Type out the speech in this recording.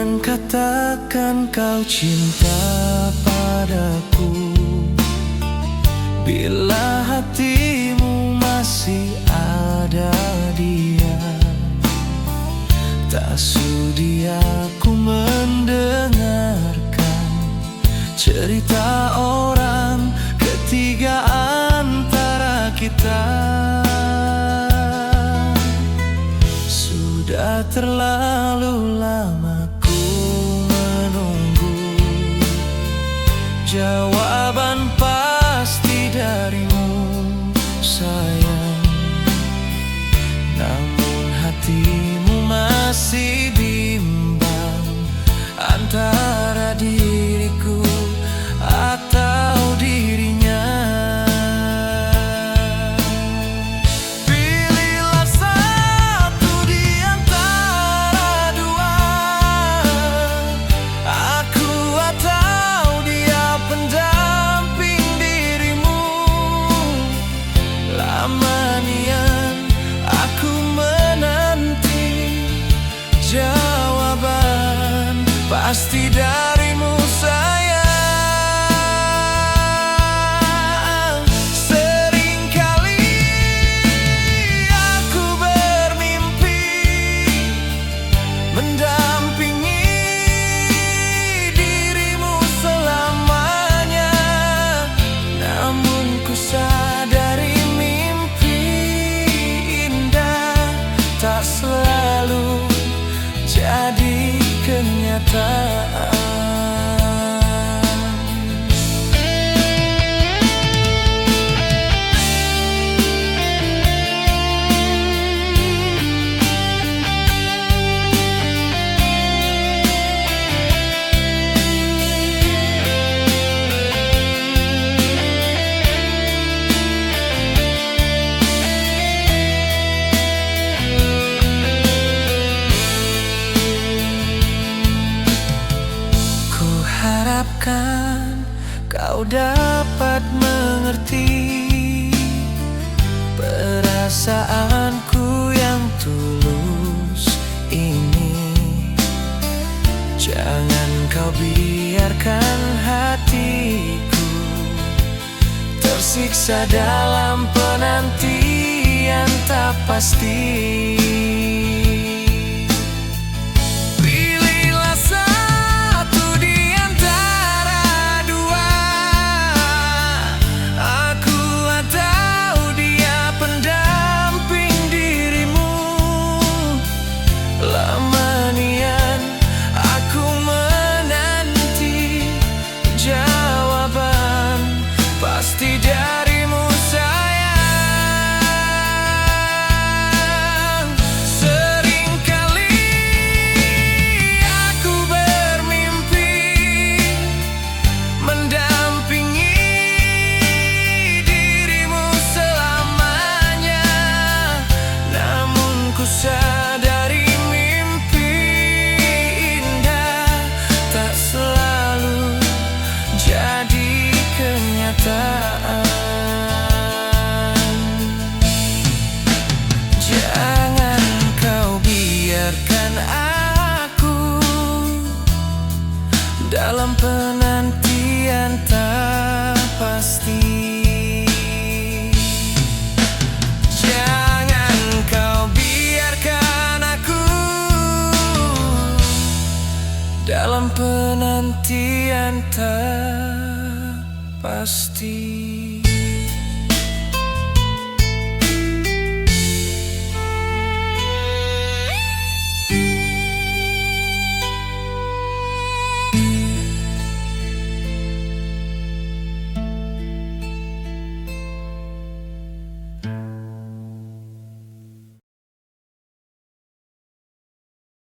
Jangan katakan kau cinta padaku bila hatimu masih ada dia. Tak sudi aku mendengarkan cerita orang ketiga antara kita. Sudah terlalu lama ku menunggu jawaban pasti darimu, sayang. Namun hatimu masih bimbang antara diriku atau dirinya. Pilihlah satu di antara dua, aku atau dia pendamping dirimu. Lama nian aku menanti jawaban pasti darimu, sayang. Seringkali aku bermimpi mendampingi dirimu selamanya. Namun ku sadari mimpi indah tak selalu jadi kenyataan. Harapkan kau dapat mengerti perasaanku yang tulus ini. Jangan kau biarkan hatiku tersiksa dalam penantian tak pasti. Pasti darimu, sayang. Seringkali aku bermimpi mendampingi dirimu selamanya. Namun ku sadari mimpi indah tak selalu jadi kenyataan. Jangan kau biarkan aku dalam penantian tak pasti. Jangan kau biarkan aku dalam penantian tak pasti.